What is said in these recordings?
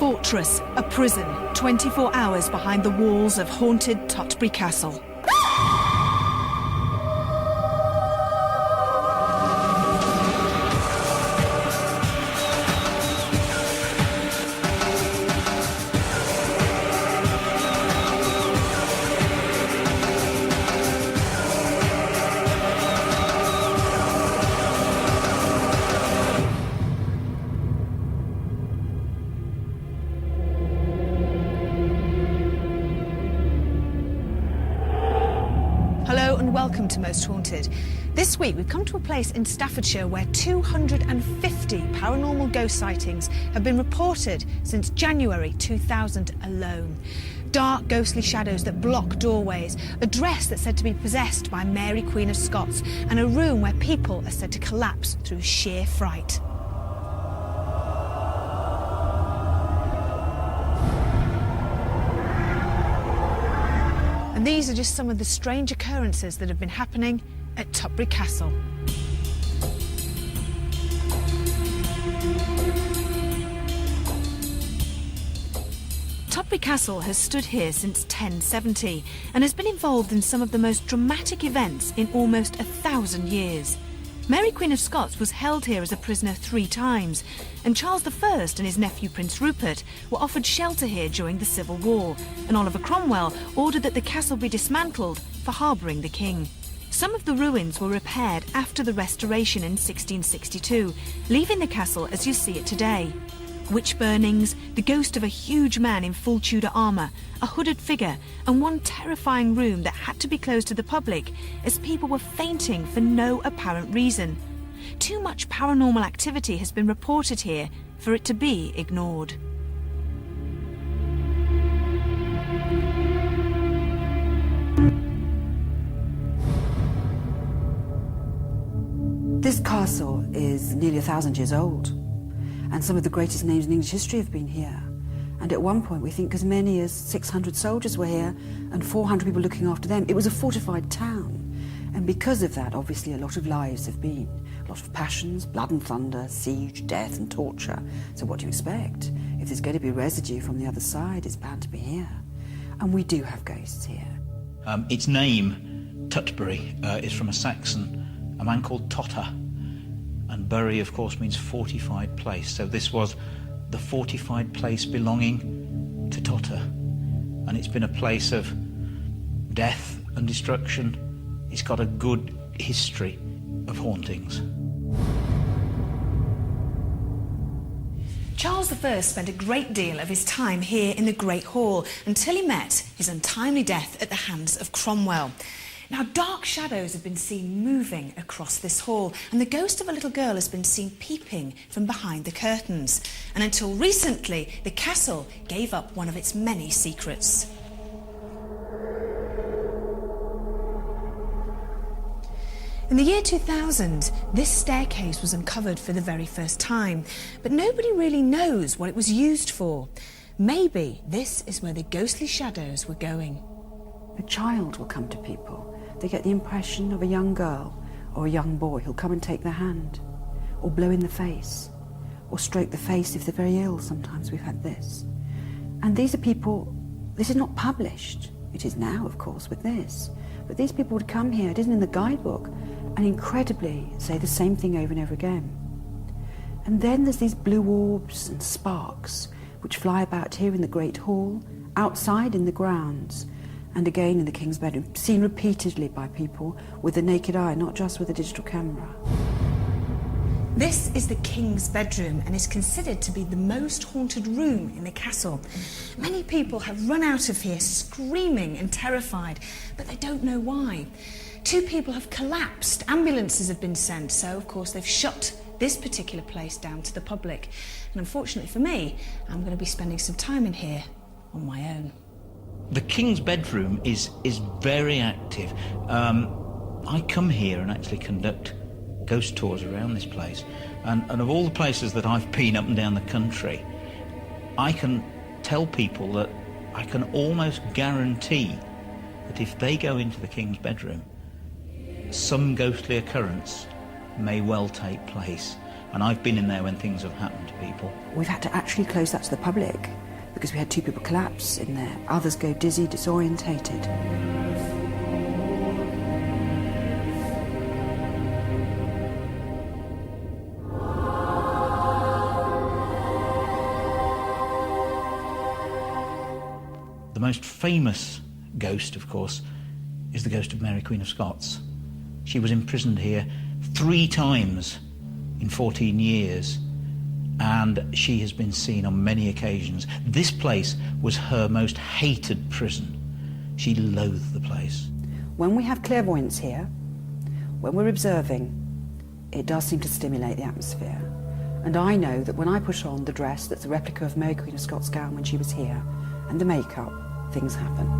fortress, a prison, 24 hours behind the walls of haunted Tutbury Castle. Hello and welcome to Most Haunted. This week we've come to a place in Staffordshire where 250 paranormal ghost sightings have been reported since January 2000 alone. Dark ghostly shadows that block doorways, a dress that's said to be possessed by Mary Queen of Scots, and a room where people are said to collapse through sheer fright. And these are just some of the strange occurrences that have been happening at Tutbury Castle. Tutbury Castle has stood here since 1070 and has been involved in some of the most dramatic events in almost 1,000 years. Mary Queen of Scots was held here as a prisoner 3 times, and Charles I and his nephew Prince Rupert were offered shelter here during the Civil War, and Oliver Cromwell ordered that the castle be dismantled for harbouring the king. Some of the ruins were repaired after the restoration in 1662, leaving the castle as you see it today. Witch burnings, the ghost of a huge man in full Tudor armour, a hooded figure, and one terrifying room that had to be closed to the public as people were fainting for no apparent reason. Too much paranormal activity has been reported here for it to be ignored. This castle is nearly 1,000 years old, and some of the greatest names in English history have been here. And at one point we think as many as 600 soldiers were here and 400 people looking after them. It was a fortified town, and because of that obviously a lot of lives have been. A lot of passions, blood and thunder, siege, death and torture. So what do you expect? If there's going to be residue from the other side, it's bound to be here. And we do have ghosts here. Its name, Tutbury, is from a Saxon, a man called Totter. And bury, of course, means fortified place. So this was the fortified place belonging to Totter. And it's been a place of death and destruction. It's got a good history of hauntings. Charles I spent a great deal of his time here in the Great Hall until he met his untimely death at the hands of Cromwell. Now, dark shadows have been seen moving across this hall, and the ghost of a little girl has been seen peeping from behind the curtains. And until recently, the castle gave up one of its many secrets. In the year 2000, this staircase was uncovered for the very first time, but nobody really knows what it was used for. Maybe this is where the ghostly shadows were going. A child will come to people. They get the impression of a young girl or a young boy who'll come and take their hand, or blow in the face, or stroke the face if they're very ill. Sometimes we've had this. And these are people, this is not published. It is now, of course, with this. But these people would come here, it isn't in the guidebook, and incredibly say the same thing over and over again. And then there's these blue orbs and sparks which fly about here in the Great Hall, outside in the grounds, and again in the King's bedroom, seen repeatedly by people with the naked eye, not just with a digital camera. This is the King's bedroom and is considered to be the most haunted room in the castle. Many people have run out of here screaming and terrified, but they don't know why. 2 people have collapsed, ambulances have been sent, so of course they've shut this particular place down to the public. And unfortunately for me, I'm going to be spending some time in here on my own. The King's bedroom is very active. I come here and actually conduct ghost tours around this place. And of all the places that I've been up and down the country, I can tell people that I can almost guarantee that if they go into the King's bedroom, some ghostly occurrence may well take place. and I've been in there when things have happened to people. We've had to actually close that to the public because we had 2 people collapse in there. Others go dizzy, disorientated. The most famous ghost, of course, is the ghost of Mary, Queen of Scots. She was imprisoned here 3 times in 14 years, and she has been seen on many occasions. This place was her most hated prison. She loathed the place. When we have clairvoyance here, when we're observing, it does seem to stimulate the atmosphere. And I know that when I put on the dress that's a replica of Mary, Queen of Scots' gown when she was here, and the makeup, things happen.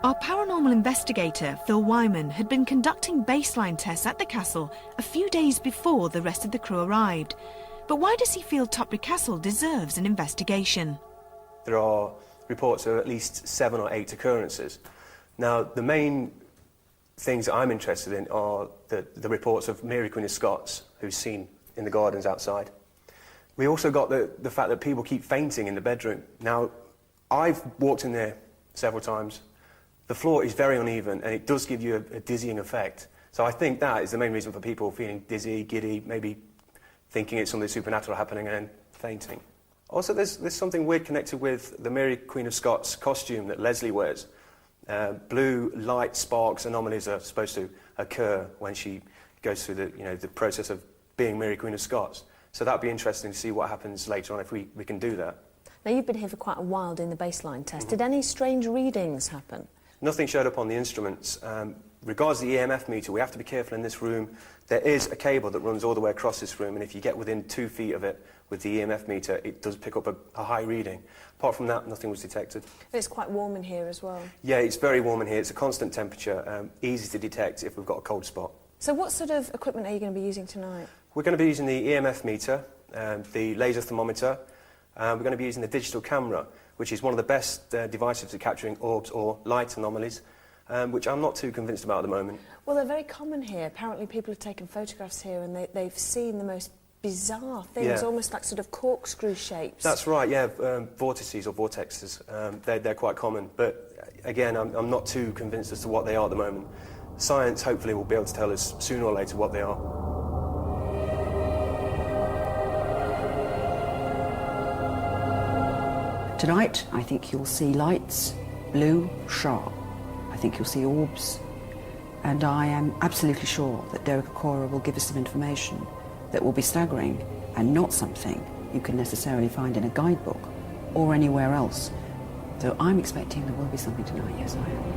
Our paranormal investigator, Phil Wyman, had been conducting baseline tests at the castle a few days before the rest of the crew arrived. But why does he feel Tutbury Castle deserves an investigation? There are reports of at least 7 or 8 occurrences. Now, the main things that I'm interested in are the reports of Mary, Queen of Scots, who's seen in the gardens outside. We also got the fact that people keep fainting in the bedroom. Now, I've walked in there several times. The floor is very uneven, and it does give you a dizzying effect. So I think that is the main reason for people feeling dizzy, giddy, maybe thinking it's something supernatural happening and then fainting. Also, there's something weird connected with the Mary Queen of Scots costume that Leslie wears. Blue light sparks anomalies are supposed to occur when she goes through the process of being Mary Queen of Scots. So that'd be interesting to see what happens later on if we can do that. Now, you've been here for quite a while doing the baseline test. Did any strange readings happen? Nothing showed up on the instruments. Regards the EMF meter, we have to be careful in this room. There is a cable that runs all the way across this room, and if you get within 2 feet of it with the EMF meter, it does pick up a high reading. Apart from that, nothing was detected. It's quite warm in here as well. Yeah, it's very warm in here. It's a constant temperature, easy to detect if we've got a cold spot. So what sort of equipment are you going to be using tonight? We're going to be using the EMF meter, the laser thermometer. We're going to be using the digital camera, which is one of the best devices for capturing orbs or light anomalies, which I'm not too convinced about at the moment. Well, they're very common here. Apparently people have taken photographs here and they've seen the most bizarre things, almost like sort of corkscrew shapes. That's right, yeah, vortices or vortexes. They're quite common, but again, I'm not too convinced as to what they are at the moment. Science hopefully will be able to tell us sooner or later what they are. Tonight, I think you'll see lights, blue, sharp. I think you'll see orbs. And I am absolutely sure that Derek Okora will give us some information that will be staggering and not something you can necessarily find in a guidebook or anywhere else. So I'm expecting there will be something tonight, yes I am.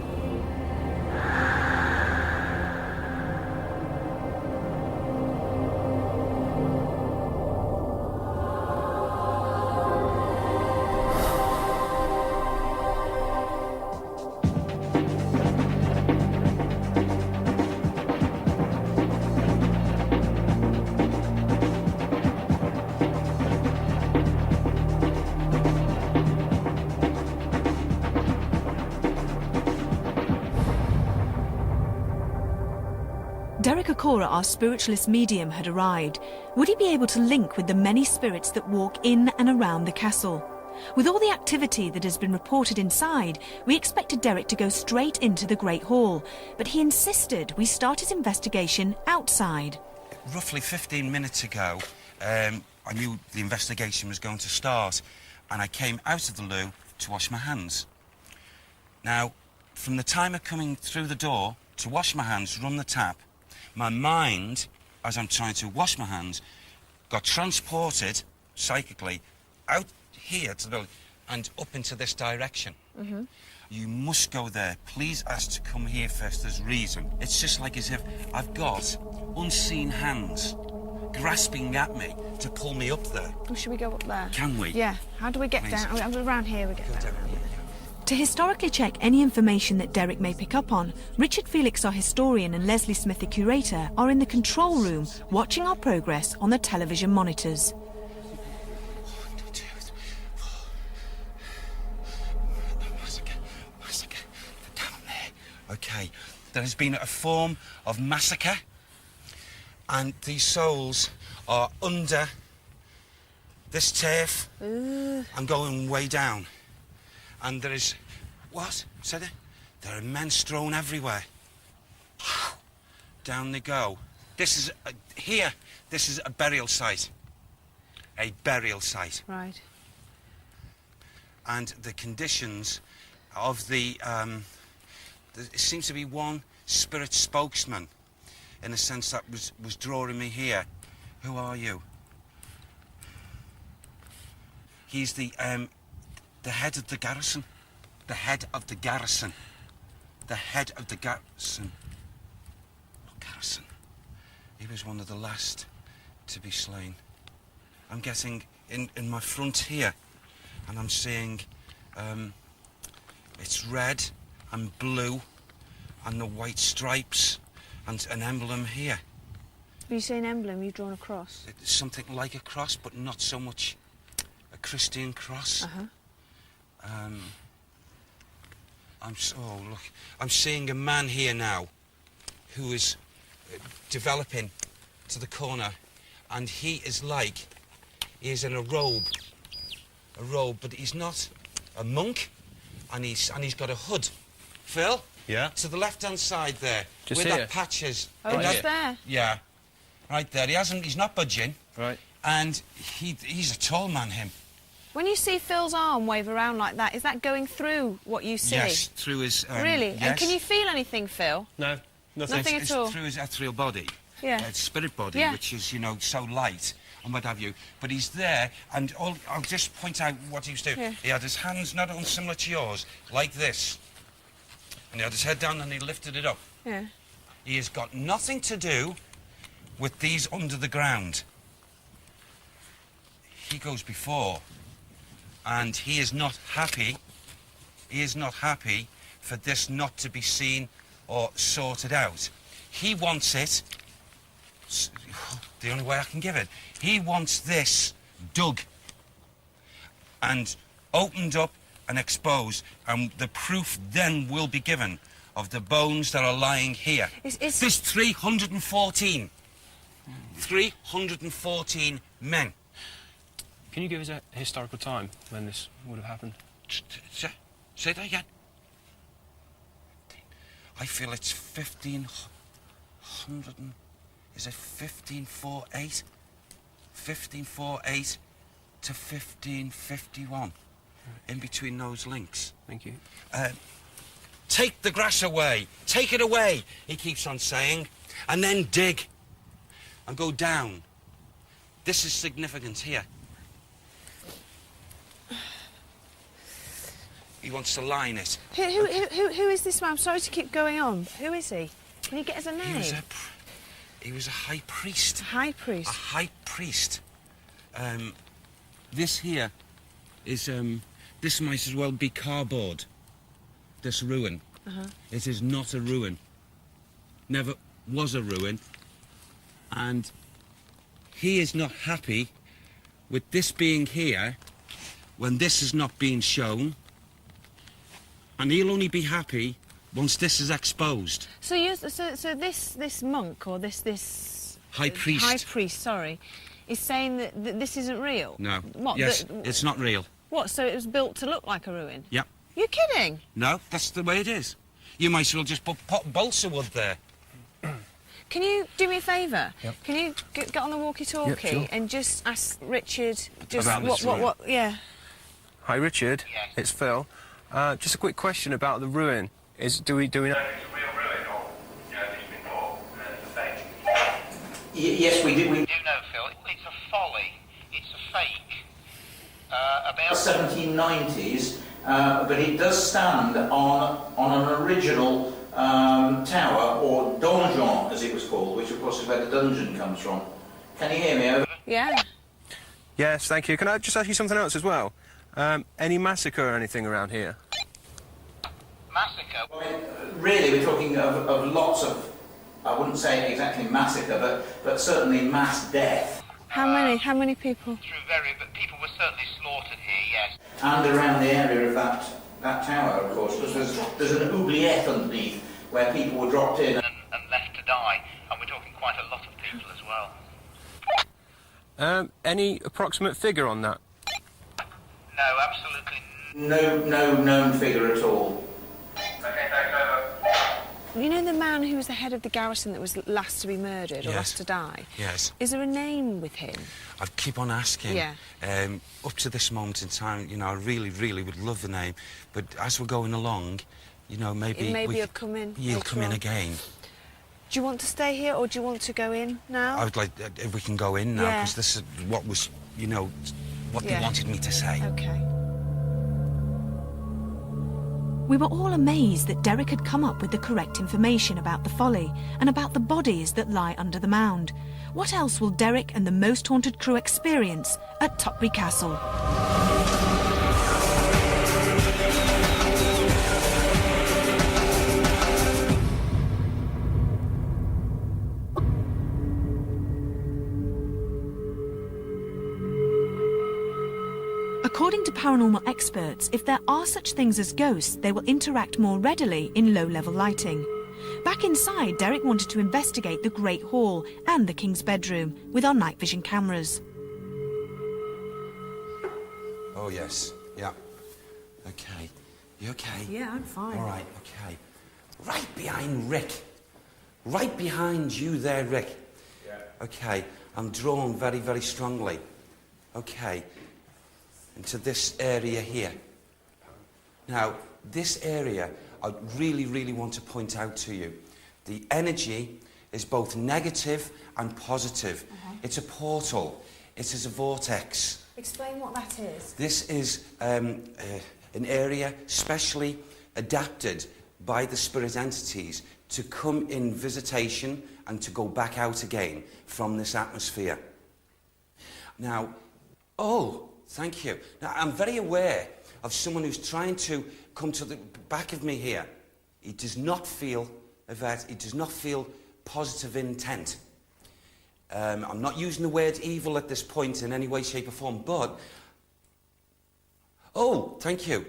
Derek Okora, our spiritualist medium, had arrived. Would he be able to link with the many spirits that walk in and around the castle? With all the activity that has been reported inside, we expected Derek to go straight into the Great Hall, but he insisted we start his investigation outside. Roughly 15 minutes ago, I knew the investigation was going to start, and I came out of the loo to wash my hands. Now, from the time of coming through the door to wash my hands, run the tap, my mind, as I'm trying to wash my hands, got transported psychically out here to the building and up into this direction. Mm-hmm. You must go there. Please ask to come here first. There's reason. It's just like as if I've got unseen hands grasping at me to pull me up there. Well, should we go up there? Can we? Yeah. How do we get Please. down? Around here we get down. To historically check any information that Derek may pick up on, Richard Felix, our historian, and Leslie Smith, the curator, are in the control room watching our progress on the television monitors. 1, 2, 3, 4. Massacre. Down there. Okay. There has been a form of massacre, and these souls are under this turf. I'm going way down. And there is... What? Said it? There are men strewn everywhere. Down they go. This is... here, this is a burial site. A burial site. Right. And the conditions of the... there seems to be one spirit spokesman, in a sense that was drawing me here. Who are you? He's the head of the garrison. The head of the garrison. The head of the garrison. Garrison. He was one of the last to be slain. I'm getting in my front here, and I'm seeing it's red and blue and the white stripes and an emblem here. When you say an emblem, you've drawn a cross. It's something like a cross, but not so much a Christian cross. I'm seeing a man here now who is developing to the corner, and he is in a robe, but he's not a monk, and he's got a hood. Phil? Yeah? To the left-hand side there, Just where here? that patch is. Oh, just there? Yeah, right there. He's not budging. Right. And he's a tall man, him. When you see Phil's arm wave around like that, is that going through what you see? Yes, through his... Really? Yes. And can you feel anything, Phil? No, nothing. Nothing It's at all? through his ethereal body. Yeah. Spirit body, Yeah. which is, you know, so light and what have you. But he's there, and I'll just point out what he was doing. Yeah. He had his hands not unsimilar to yours, like this. And he had his head down and he lifted it up. Yeah. He has got nothing to do with these under the ground. He goes before, and he is not happy. He is not happy for this not to be seen or sorted out. He wants it, the only way I can give it, he wants this dug and opened up and exposed, and the proof then will be given of the bones that are lying here. There's 314. 314 men. Can you give us a historical time when this would have happened? Say that again. I feel it's 1500... Is it 1548? 1548 to 1551. In between those links. Thank you. Take the grass away. Take it away, he keeps on saying. And then dig. And go down. This is significant here. He wants to line it. Who is this man? I'm sorry to keep going on. Who is he? Can you get us a name? He was a high priest. A high priest? A high priest. This here is, this might as well be cardboard. This ruin. It is not a ruin. Never was a ruin. And he is not happy with this being here when this is not being shown. And he'll only be happy once this is exposed. So this monk or this high priest, sorry, is saying that this isn't real. No. What? Yes, it's not real. What? So it was built to look like a ruin? Yep. You're kidding? No, that's the way it is. You might as well just put balsa wood there. Can you do me a favour? Yep. Can you get on the walkie-talkie Yep, sure. and just ask Richard just About this ruin. what? Yeah. Hi, Richard. Yes. It's Phil. Just a quick question about the ruin. Do we know? It's a real ruin, or it's been bought as a fake? Yes, we do. You know, Phil, it's a folly. It's a fake. About 1790s, but it does stand on an original tower, or donjon as it was called, which of course is where the dungeon comes from. Can you hear me over? Yeah. Yes, thank you. Can I just ask you something else as well? Any massacre or anything around here? Massacre? I mean, really, we're talking of lots of, I wouldn't say exactly massacre, but certainly mass death. How many people? But people were certainly slaughtered here, yes. And around the area of that tower, of course, because there's an oubliette underneath where people were dropped in And left to die, and we're talking quite a lot of people as well. Any approximate figure on that? No, absolutely no known figure at all. Okay, thanks, over. You know the man who was the head of the garrison that was last to be murdered or Yes. last to die? Yes. Is there a name with him? I keep on asking. Yeah. Up to this moment in time, you know, I really, really would love the name, but as we're going along, you know, maybe... He'll come in. He'll later come in on. again. Do you want to stay here or do you want to go in now? I would like, if we can go in now, Yeah. because this is what was, you know, what Yeah. they wanted me to say. Okay. We were all amazed that Derek had come up with the correct information about the folly and about the bodies that lie under the mound. What else will Derek and the Most Haunted crew experience at Tutbury Castle? According to paranormal experts, if there are such things as ghosts, they will interact more readily in low-level lighting. Back inside, Derek wanted to investigate the Great Hall and the King's bedroom with our night vision cameras. Oh, yes. Yeah. Okay. You okay? Yeah, I'm fine. All right, okay. Right behind Rick. Right behind you there, Rick. Yeah. Okay, I'm drawn very, very strongly. Okay. Into this area here. Now, this area, I really, really want to point out to you. The energy is both negative and positive. It's a portal. It is a vortex. Explain what that is. This is an area specially adapted by the spirit entities to come in visitation and to go back out again from this atmosphere. Now, thank you. Now, I'm very aware of someone who's trying to come to the back of me here. He does not feel, Yvette, he does not feel positive intent. I'm not using the word evil at this point in any way, shape or form, but... Oh, thank you.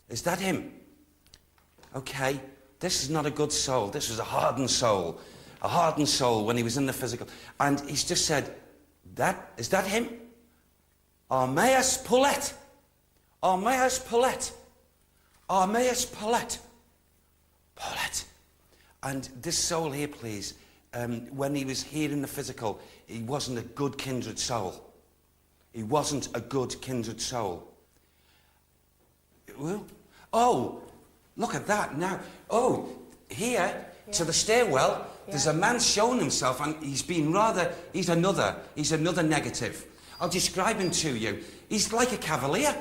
Is that him? Okay, this is not a good soul. This was a hardened soul. A hardened soul when he was in the physical. And he's just said, is that him? Armaeus Paulette. Armaeus Paulette. Armaeus Paulette. Paulette. And this soul here, please, when he was here in the physical, he wasn't a good kindred soul. He wasn't a good kindred soul. Well, oh, look at that now. Oh, here, to the stairwell, there's a man showing himself, and he's another negative. I'll describe him to you. He's like a cavalier.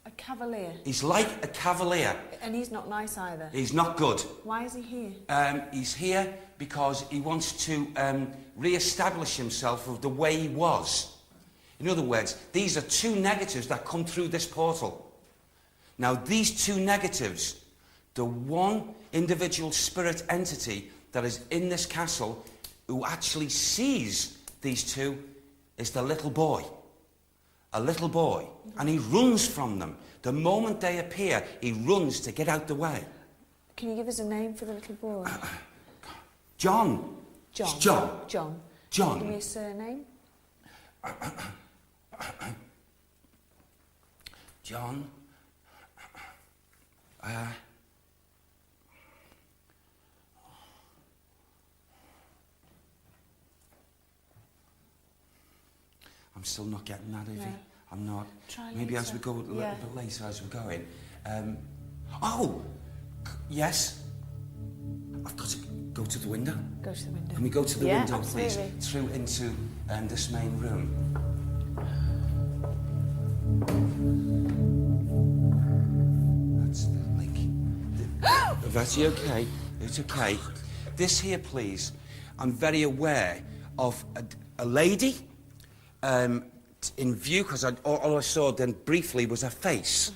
A cavalier? He's like a cavalier. And he's not nice either? He's not good. Why is he here? He's here because he wants to re-establish himself of the way he was. In other words, these are two negatives that come through this portal. Now, these two negatives, the one individual spirit entity that is in this castle who actually sees these two is the little boy. A little boy. And he runs from them. The moment they appear, he runs to get out the way. Can you give us a name for the little boy? John. John. It's John. John. John. Give me a surname. John. I'm still not getting that, Evie. No. I'm not. Try Maybe later. as we go a little Yeah. bit later as we're going. Yes. I've got to go to the window. Go to the window. Can we go to the Yeah, window, please? absolutely. Through into this main room. That's the link. That's okay. It's okay. This here, please. I'm very aware of a lady in view, because all I saw then briefly was her face,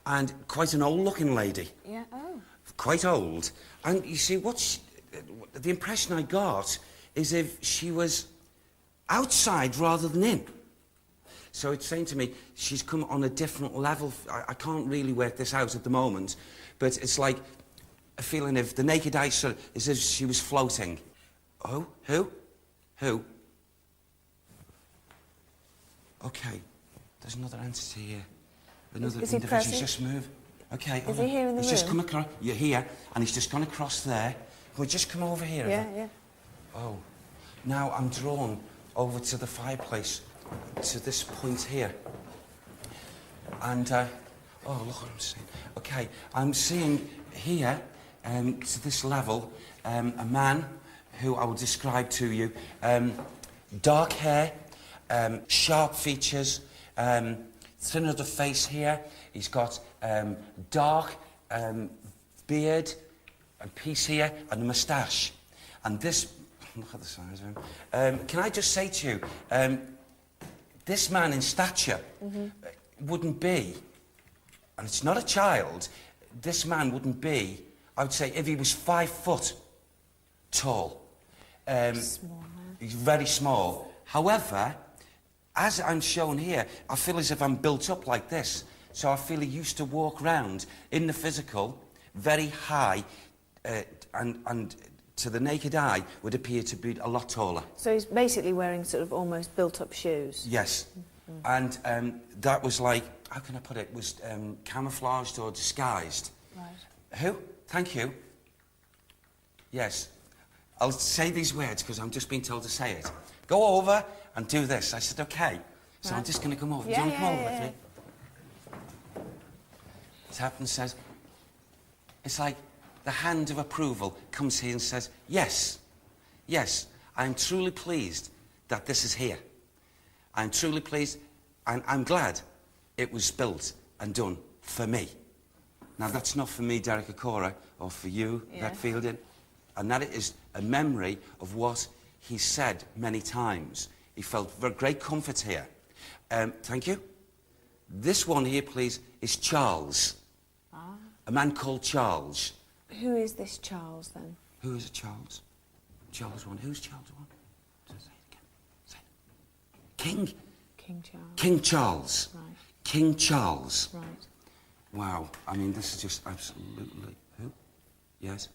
and quite an old-looking lady. Yeah, oh. Quite old. And you see, the impression I got is if she was outside rather than in. So it's saying to me, she's come on a different level. I can't really work this out at the moment, but it's like a feeling of the naked eye, sort of, as if she was floating. Oh, who? Who? Okay, there's another entity here. Another is he individual. present? He's just moved. Okay. Is he here in the he's room? just come across. You're here, and he's just gone across there. Can we just come over here? Yeah, yeah. Oh, now I'm drawn over to the fireplace, to this point here. And, oh, look what I'm seeing. Okay, I'm seeing here, to this level, a man who I will describe to you. Dark hair, sharp features, thin of the face here. He's got dark beard, a piece here, and a moustache. And this, look at the size of him. Can I just say to you, this man in stature wouldn't be, and it's not a child, this man wouldn't be, I would say, if he was 5 foot tall. Small man. He's very small. However, as I'm shown here, I feel as if I'm built up like this. So I feel he used to walk round in the physical, very high, and to the naked eye would appear to be a lot taller. So he's basically wearing sort of almost built-up shoes. Yes. And that was like, how can I put it, was camouflaged or disguised. Right. Who? Thank you. Yes. I'll say these words because I'm just being told to say it. Go over and do this. I said, okay. So Right. I'm just going to come over. Yeah, Do you want to come yeah, over yeah, with me? Taps and says, it's like the hand of approval comes here and says, yes, yes, I'm truly pleased that this is here. I'm truly pleased, and I'm glad it was built and done for me. Now, that's not for me, Derek Okora, or for you, Red Fielding, and that is a memory of what he said many times. He felt very great comfort here. Thank you. This one here, please, is Charles. A man called Charles. Who is this Charles, then? Who is Charles? Charles one. Who's Charles one? Say it again. Say it. King. King Charles. King Charles. Right. King Charles. Right. Wow. I mean, this is just absolutely... Who? Yes.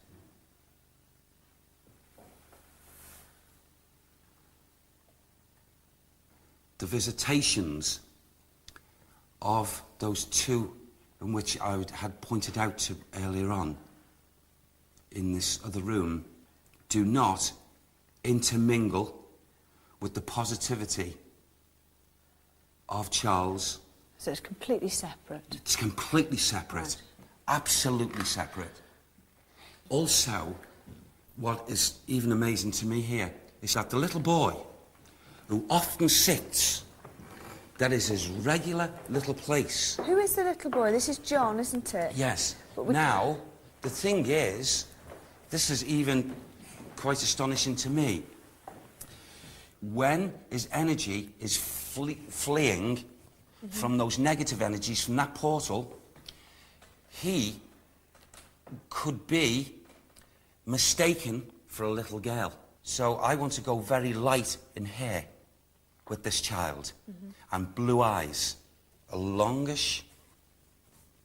The visitations of those two in which I had pointed out to earlier on in this other room do not intermingle with the positivity of Charles. So it's completely separate. It's completely separate. Right. Absolutely separate. Also, what is even amazing to me here is that the little boy who often sits, that is his regular little place. Who is the little boy? This is John, isn't it? Yes. But Now, the thing is, this is even quite astonishing to me. When his energy is fleeing from those negative energies from that portal, he could be mistaken for a little girl. So I want to go very light in hair with this child, and blue eyes, a longish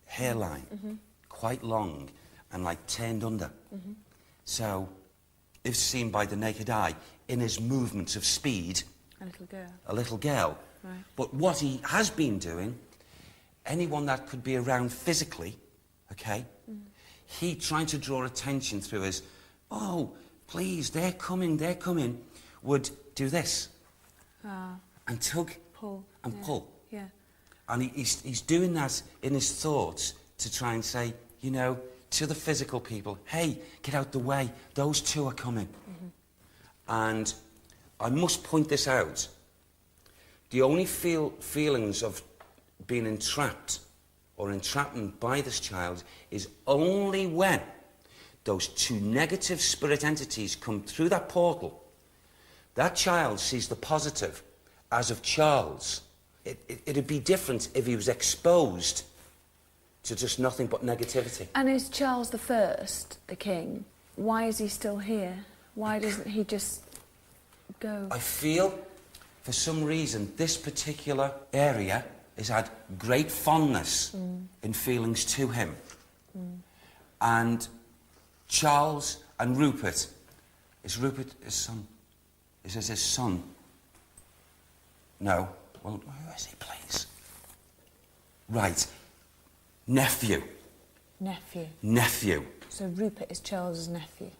hairline, quite long and like turned under. So, if seen by the naked eye, in his movements of speed, A little girl. a little girl. Right. But what he has been doing, anyone that could be around physically, okay, he trying to draw attention through his, oh, please, they're coming, would do this. And tug Pull. and Yeah. pull. Yeah. And he's doing that in his thoughts to try and say, you know, to the physical people, hey, get out the way, those two are coming. And I must point this out. The only feelings of being entrapped or entrapment by this child is only when those two negative spirit entities come through that portal. That child sees the positive as of Charles, it'd be different if he was exposed to just nothing but negativity. And is Charles I, the king, why is he still here? Why doesn't he just go? I feel, for some reason, this particular area has had great fondness in feelings to him. And Charles and Rupert, is Rupert his son? Is this his son? No. Well, who is he, please? Right. Nephew. Nephew. Nephew. So Rupert is Charles's nephew.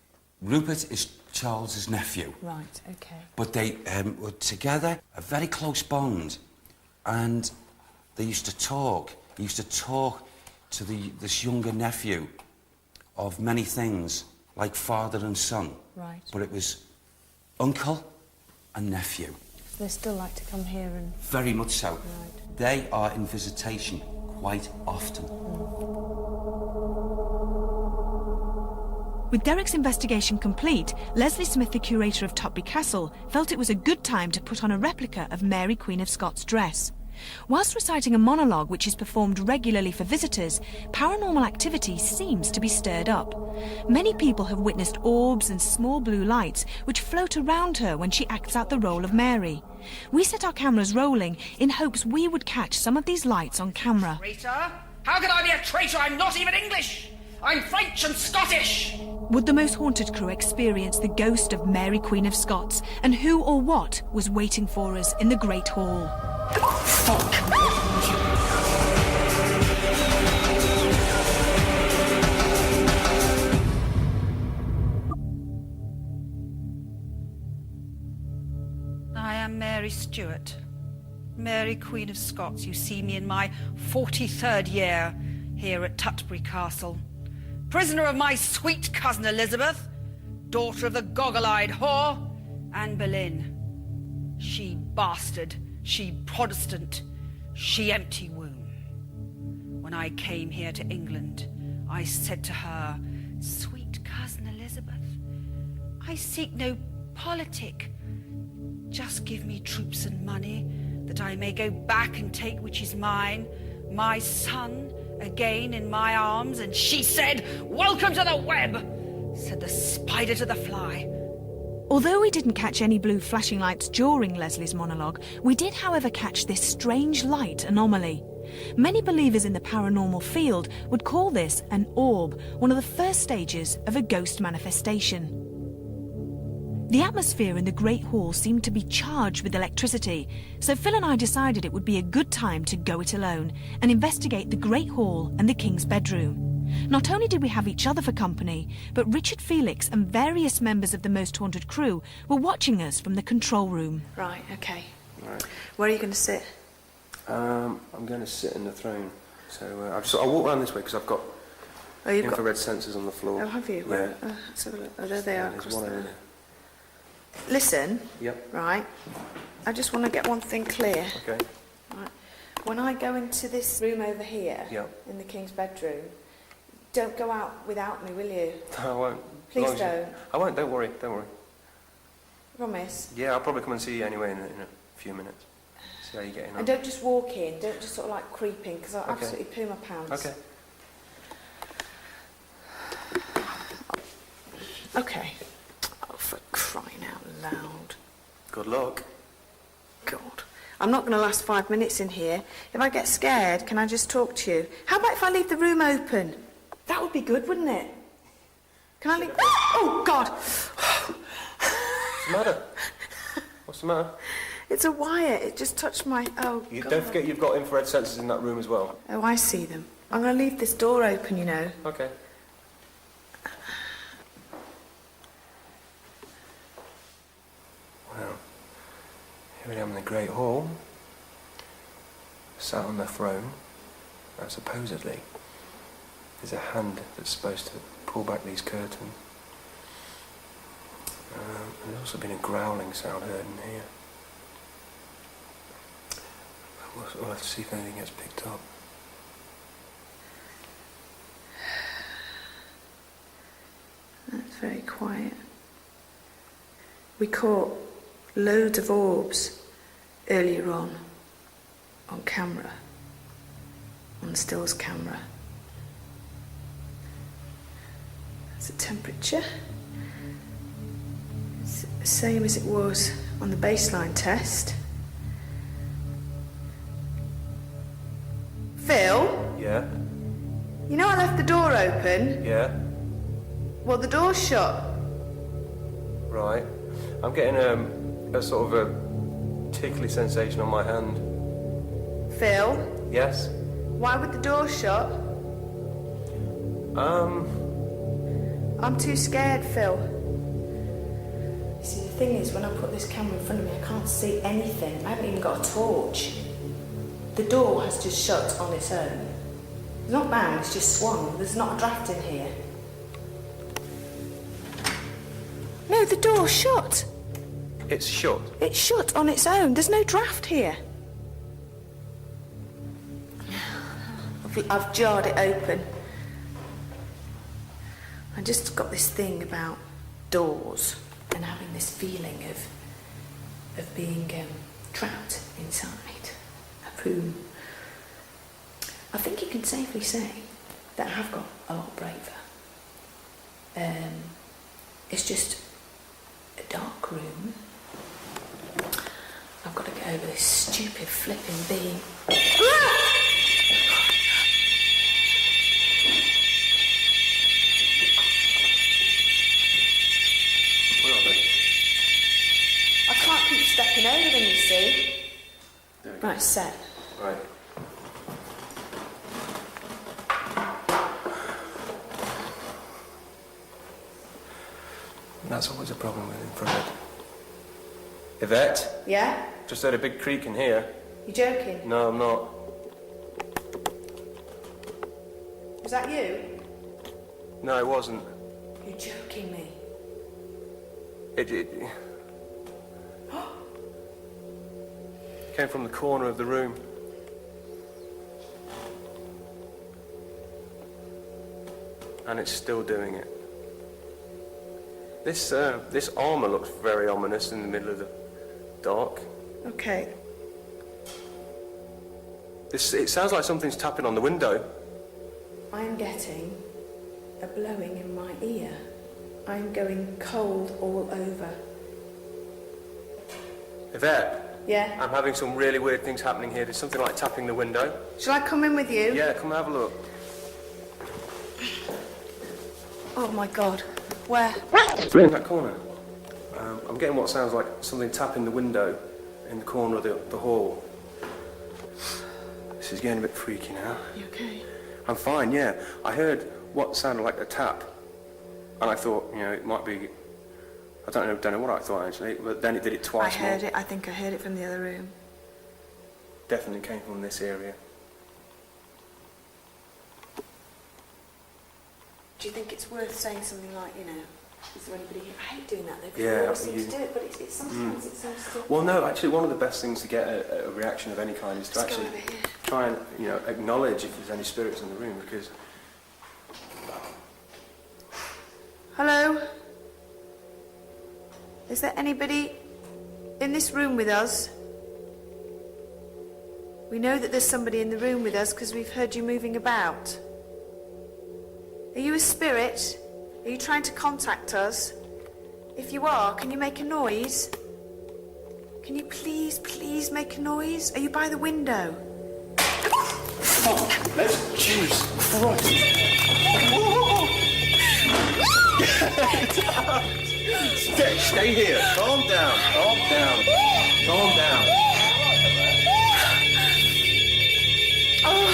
Rupert is Charles's nephew. Right, okay. But they were together, a very close bond. And they used to talk. He used to talk to this younger nephew of many things, like father and son. Right. But it was uncle and nephew. They still like to come here and... Very much so. Right. They are in visitation quite often. With Derek's investigation complete, Leslie Smith, the curator of Tutbury Castle, felt it was a good time to put on a replica of Mary Queen of Scots' dress. Whilst reciting a monologue which is performed regularly for visitors, paranormal activity seems to be stirred up. Many people have witnessed orbs and small blue lights which float around her when she acts out the role of Mary. We set our cameras rolling in hopes we would catch some of these lights on camera. Traitor? How could I be a traitor? I'm not even English! I'm French and Scottish! Would the most haunted crew experience the ghost of Mary Queen of Scots, and who or what was waiting for us in the Great Hall? I am Mary Stuart, Mary Queen of Scots. You see me in my 43rd year here at Tutbury Castle. Prisoner of my sweet cousin Elizabeth, daughter of the goggle-eyed whore, Anne Boleyn. She bastard, she Protestant, she empty womb. When I came here to England, I said to her, sweet cousin Elizabeth, I seek no politic. Just give me troops and money, that I may go back and take which is mine, my son, again in my arms. And she said, welcome to the web, said the spider to the fly. Although we didn't catch any blue flashing lights during Leslie's monologue, we did, however, catch this strange light anomaly. Many believers in the paranormal field would call this an orb, one of the first stages of a ghost manifestation. The atmosphere in the Great Hall seemed to be charged with electricity, so Phil and I decided it would be a good time to go it alone and investigate the Great Hall and the King's bedroom. Not only did we have each other for company, but Richard Felix and various members of the Most Haunted crew were watching us from the control room. Right, okay. Right. Where are you going to sit? I'm going to sit in the throne. So I'll walk around this way because I've got infrared sensors on the floor. Oh, have you? Yeah. Let's have a look. Oh, there they are. There's Across one there. over there. Listen. Yep. Right. I just want to get one thing clear. Okay. Right. When I go into this room over here, Yep. in the King's bedroom, don't go out without me, will you? No, I won't. Please As long as don't. I won't. Don't worry. Don't worry. Promise. Yeah, I'll probably come and see you anyway in a few minutes. See how you're getting on. And don't just walk in. Don't just sort of like creep in, because I'll Okay. absolutely poo my pants. Okay. Okay. Oh, for crying out loud. Good luck. God. I'm not going to last 5 minutes in here. If I get scared, can I just talk to you? How about if I leave the room open? That would be good, wouldn't it? Can I leave... Oh, God! What's the matter? What's the matter? It's a wire. It just touched my... Oh, You God. don't forget you've got infrared sensors in that room as well. Oh, I see them. I'm going to leave this door open, you know. Okay. Well, here I am in the Great Hall, sat on the throne, and supposedly there's a hand that's supposed to pull back these curtains. There's also been a growling sound heard in here. We'll have to see if anything gets picked up. That's very quiet. We caught loads of orbs earlier on. on camera, on the stills camera. That's the temperature. It's the same as it was on the baseline test. Phil? Yeah? You know I left the door open? Yeah? Well, the door's shut. Right. I'm getting a sort of a tickly sensation on my hand. Phil? Yes? Why would the door shut? I'm too scared, Phil. You see, the thing is, when I put this camera in front of me, I can't see anything. I haven't even got a torch. The door has just shut on its own. It's not bound, it's just swung. There's not a draft in here. No, the door's shut. It's shut. It's shut on its own. There's no draft here. I've jarred it open. I just got this thing about doors and having this feeling of being trapped inside a room. I think you can safely say that I have got a lot braver. It's just a dark room. I've got to get over this stupid flipping being. Where are they? I can't keep stepping over them, you see. Right, set. Right. That's always a problem with infrared. Yvette? Yeah? Just heard a big creak in here. You joking? No, I'm not. Was that you? No, it wasn't. You're joking me. It came from the corner of the room. And it's still doing it. This armour looks very ominous in the middle of the dark. Okay. It sounds like something's tapping on the window. I'm getting a blowing in my ear. I'm going cold all over. Yvette? Yeah? I'm having some really weird things happening here. There's something like tapping the window. Shall I come in with you? Yeah, come and have a look. Oh my God. Where? In that corner. I'm getting what sounds like something tapping the window in the corner of the hall. This is getting a bit freaky now. You okay? I'm fine, yeah. I heard what sounded like a tap. And I thought, it might be... I don't know what I thought, actually. But then it did it twice more. I heard it. I think I heard it from the other room. Definitely came from this area. Do you think it's worth saying something like, is there anybody here? I hate doing that, though, because Yeah, I always seem to do it, but it's sometimes it seems to... Well, no, actually, one of the best things to get a reaction of any kind is to Let's go actually over here. try and, acknowledge if there's any spirits in the room, because... Hello? Is there anybody in this room with us? We know that there's somebody in the room with us because we've heard you moving about. Are you a spirit? Are you trying to contact us? If you are, can you make a noise? Can you please make a noise? Are you by the window? Oh, let's choose. Stay here. Calm down. Calm down. Calm down. Oh.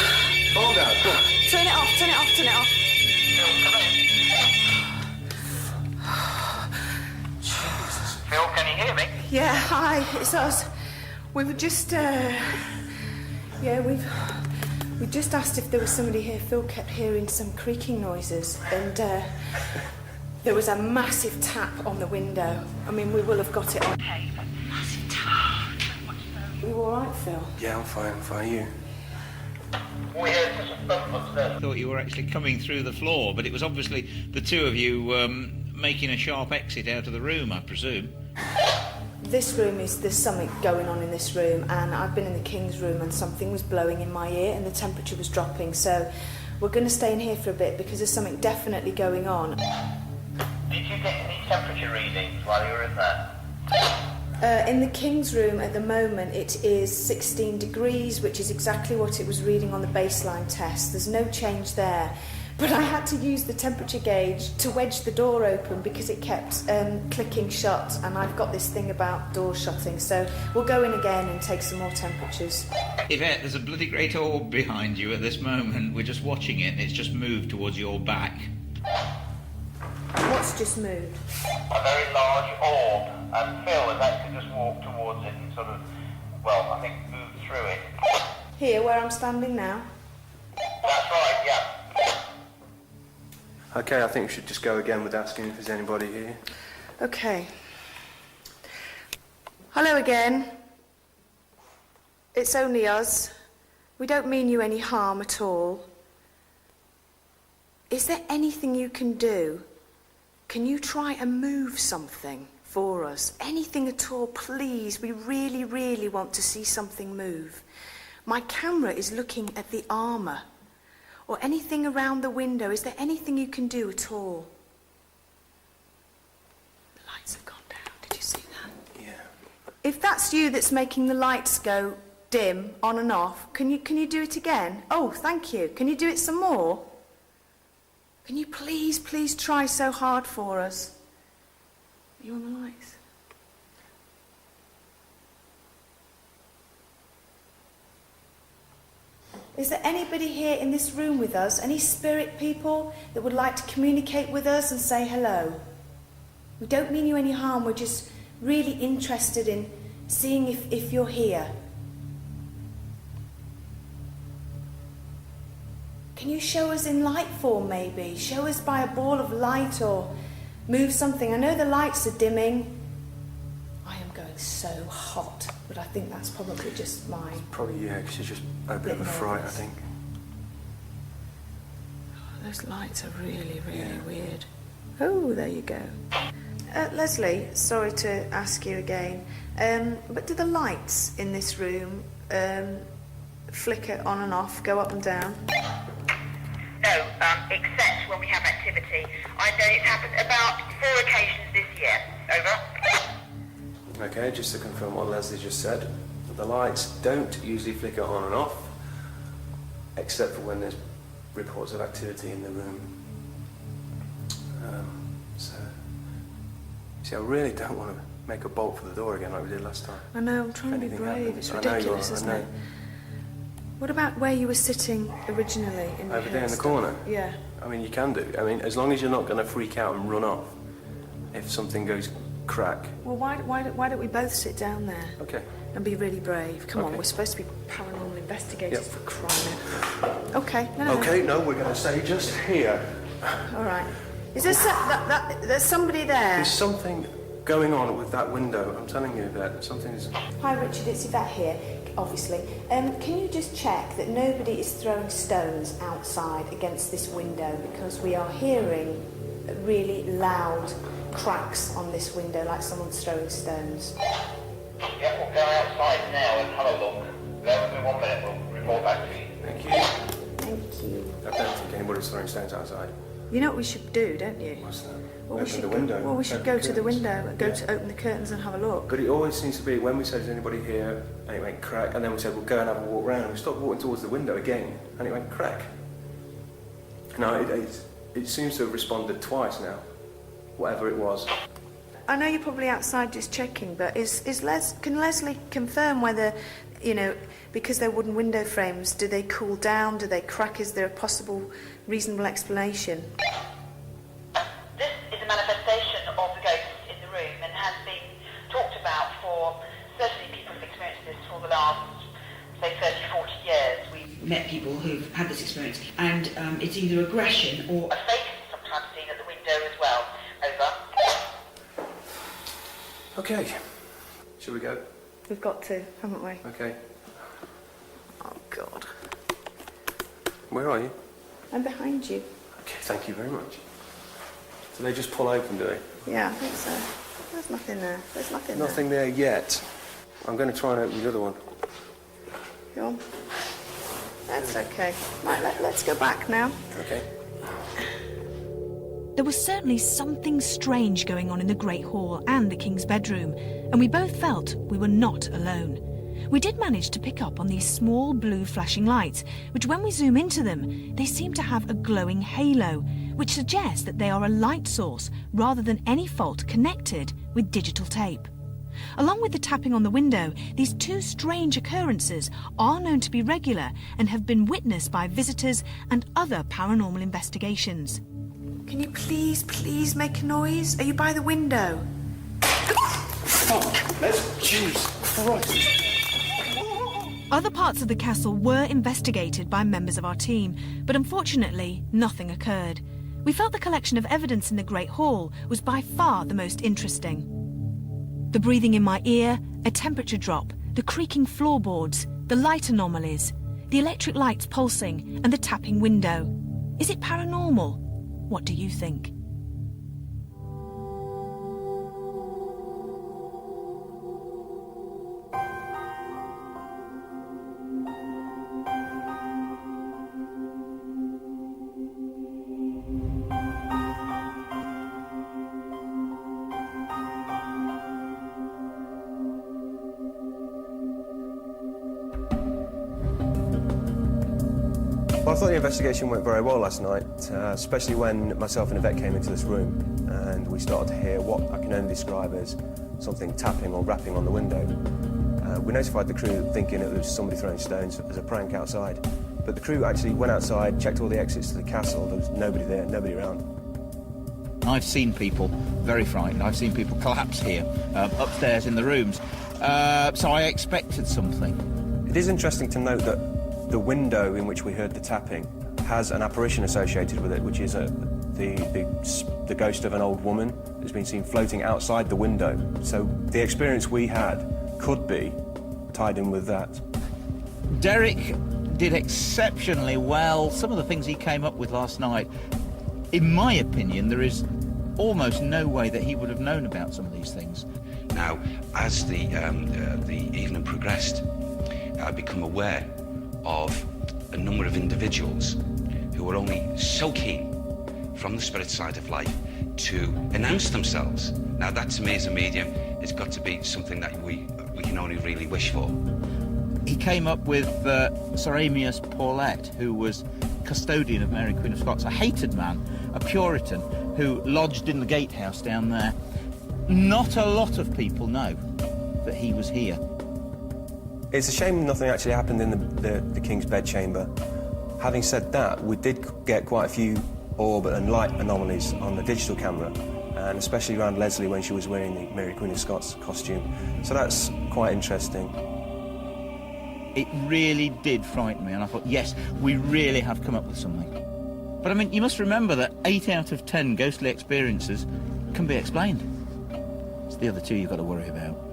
Calm down. Come on. Turn it off, turn it off, turn it off. Phil, can you hear me? Yeah, hi, it's us. We were just, we just asked if there was somebody here. Phil kept hearing some creaking noises, and there was a massive tap on the window. I mean, we will have got it on. Hey, massive tap. Are you all right, Phil? Yeah, I'm fine. I'm fine. You? We heard just a thump upstairs. I thought you were actually coming through the floor, but it was obviously the two of you making a sharp exit out of the room, I presume. This room there's something going on in this room, and I've been in the King's room and something was blowing in my ear and the temperature was dropping, so we're going to stay in here for a bit because there's something definitely going on. Did you get any temperature readings while you were in there? In the King's room at the moment it is 16 degrees, which is exactly what it was reading on the baseline test. There's no change there. But I had to use the temperature gauge to wedge the door open because it kept clicking shut, and I've got this thing about doors shutting, so we'll go in again and take some more temperatures. Yvette, there's a bloody great orb behind you at this moment. We're just watching it and it's just moved towards your back. What's just moved? A very large orb, and Phil has actually just walked towards it and sort of, well, I think moved through it. Here, where I'm standing now? That's right, yeah. Okay, I think we should just go again with asking if there's anybody here. Okay. Hello again. It's only us. We don't mean you any harm at all. Is there anything you can do? Can you try and move something for us? Anything at all, please. We really, really want to see something move. My camera is looking at the armour. Or anything around the window. Is there anything you can do at all? The lights have gone down. Did you see that? Yeah. If that's you that's making the lights go dim, on and off, can you do it again? Oh, thank you. Can you do it some more? Can you please, please try so hard for us? Are you on the lights? Is there anybody here in this room with us, any spirit people that would like to communicate with us and say hello? We don't mean you any harm, we're just really interested in seeing if you're here. Can you show us in light form maybe? Show us by a ball of light or move something. I know the lights are dimming. I am going so hot, but I think that's probably just mine. Probably, yeah, because you're just a bit of a fright, I think. Oh, those lights are really, really weird. Oh, there you go. Leslie, sorry to ask you again, but do the lights in this room flicker on and off, go up and down? No, except when we have activity. I know it's happened about 4 occasions this year. Over. Okay, just to confirm what Leslie just said, the lights don't usually flicker on and off, except for when there's reports of activity in the room. See, I really don't want to make a bolt for the door again like we did last time. I know, I'm trying to be brave. It's ridiculous, isn't it? What about where you were sitting originally? Over there in the corner? Yeah. I mean, you can do. I mean, as long as you're not going to freak out and run off if something goes crack. Well, why don't we both sit down there? Okay. And be really brave. Come on, we're supposed to be paranormal investigators for crying out. Okay, no. Okay, no, we're going to stay just here. All right. Is there there's somebody there? There's something going on with that window. I'm telling you that something is... Hi, Richard. It's Yvette here, obviously. Can you just check that nobody is throwing stones outside against this window, because we are hearing really loud cracks on this window, like someone's throwing stones. Yeah, we'll go outside now and have a look. Bear with me 1 minute, we'll report back to you. Thank you. Thank you. I don't think anybody's throwing stones outside. You know what we should do, don't you? What's that? Well, Open the window. Well, we should go to the window, go to open the curtains and have a look. But it always seems to be when we said, is anybody here? And it went crack. And then we said, we'll go and have a walk round. And we stopped walking towards the window again. And it went crack. Now, it seems to have responded twice now. Whatever it was. I know you're probably outside just checking, but can Leslie confirm whether, you know, because they're wooden window frames, do they cool down? Do they crack? Is there a possible, reasonable explanation? This is a manifestation of the ghost in the room and has been talked about for, certainly people have experienced this for the last, say, 30, 40 years. We've met people who've had this experience, and it's either aggression or... A face is sometimes seen at the window as well. Over. Okay. Shall we go? We've got to, haven't we? Okay. Oh, God. Where are you? I'm behind you. Okay, thank you very much. Do they just pull open, do they? Yeah, I think so. That's There's nothing there. There's nothing Nothing there yet. I'm going to try and open the other one. Go on. That's okay. Right, let's go back now. Okay. There was certainly something strange going on in the Great Hall and the King's bedroom, and we both felt we were not alone. We did manage to pick up on these small blue flashing lights, which when we zoom into them, they seem to have a glowing halo, which suggests that they are a light source rather than any fault connected with digital tape. Along with the tapping on the window, these two strange occurrences are known to be regular and have been witnessed by visitors and other paranormal investigations. Can you please make a noise? Are you by the window? Jesus Christ. Other parts of the castle were investigated by members of our team, but unfortunately, nothing occurred. We felt the collection of evidence in the Great Hall was by far the most interesting. The breathing in my ear, a temperature drop, the creaking floorboards, the light anomalies, the electric lights pulsing, and the tapping window. Is it paranormal? What do you think? Well, I thought the investigation went very well last night, especially when myself and Yvette came into this room and we started to hear what I can only describe as something tapping or rapping on the window. We notified the crew thinking it was somebody throwing stones as a prank outside, but the crew actually went outside, checked all the exits to the castle. There was nobody there, nobody around. I've seen people very frightened. I've seen people collapse here, upstairs in the rooms. So I expected something. It is interesting to note that the window in which we heard the tapping has an apparition associated with it, which is the ghost of an old woman that's been seen floating outside the window. So the experience we had could be tied in with that. Derek did exceptionally well. Some of the things he came up with last night, in my opinion, there is almost no way that he would have known about some of these things. Now, as the evening progressed, I become aware of a number of individuals who were only so keen from the spirit side of life to announce themselves. Now that to me as a medium has got to be something that we can only really wish for. He came up with Sir Amias Paulet, who was custodian of Mary Queen of Scots, a hated man, a Puritan, who lodged in the gatehouse down there. Not a lot of people know that he was here. It's a shame nothing actually happened in the King's bedchamber. Having said that, we did get quite a few orb and light anomalies on the digital camera, and especially around Leslie when she was wearing the Mary Queen of Scots costume. So that's quite interesting. It really did frighten me, and I thought, yes, we really have come up with something. But I mean, you must remember that 8 out of 10 ghostly experiences can be explained. It's the other 2 you've got to worry about.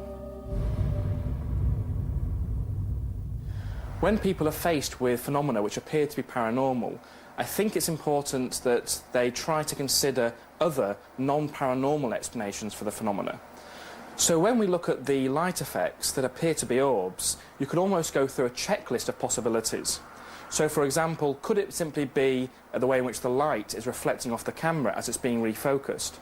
When people are faced with phenomena which appear to be paranormal, I think it's important that they try to consider other non-paranormal explanations for the phenomena. So when we look at the light effects that appear to be orbs, you could almost go through a checklist of possibilities. So, for example, could it simply be the way in which the light is reflecting off the camera as it's being refocused?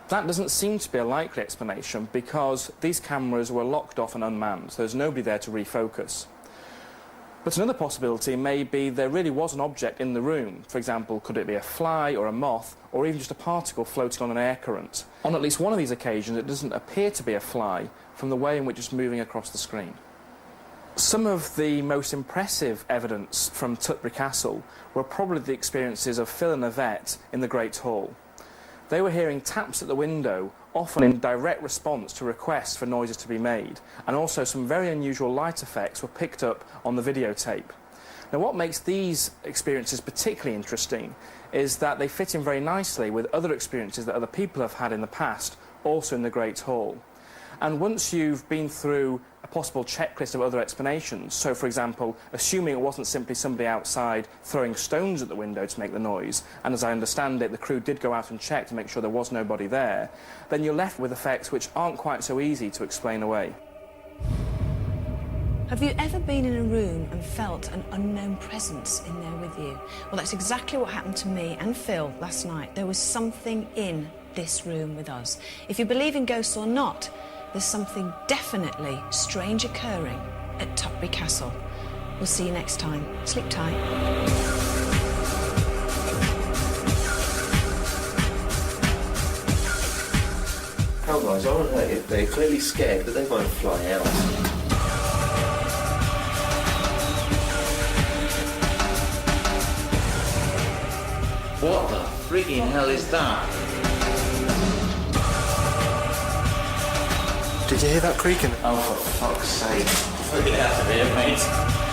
That doesn't seem to be a likely explanation because these cameras were locked off and unmanned, so there's nobody there to refocus. But another possibility may be there really was an object in the room. For example, could it be a fly or a moth or even just a particle floating on an air current? On at least one of these occasions, it doesn't appear to be a fly from the way in which it's moving across the screen. Some of the most impressive evidence from Tutbury Castle were probably the experiences of Phil and Yvette in the Great Hall. They were hearing taps at the window, often in direct response to requests for noises to be made, and also some very unusual light effects were picked up on the videotape. Now, what makes these experiences particularly interesting is that they fit in very nicely with other experiences that other people have had in the past, also in the Great Hall. And once you've been through a possible checklist of other explanations. So, for example, assuming it wasn't simply somebody outside throwing stones at the window to make the noise, and as I understand it, the crew did go out and check to make sure there was nobody there, then you're left with effects which aren't quite so easy to explain away. Have you ever been in a room and felt an unknown presence in there with you? Well, that's exactly what happened to me and Phil last night. There was something in this room with us. If you believe in ghosts or not, there's something definitely strange occurring at Tutbury Castle. We'll see you next time. Sleep tight. Hell, guys, I won't hurt you. They're clearly scared, but they won't fly out. What the freaking hell is that? Did you hear that creaking? Oh, for fuck's sake. Get out of here, mate.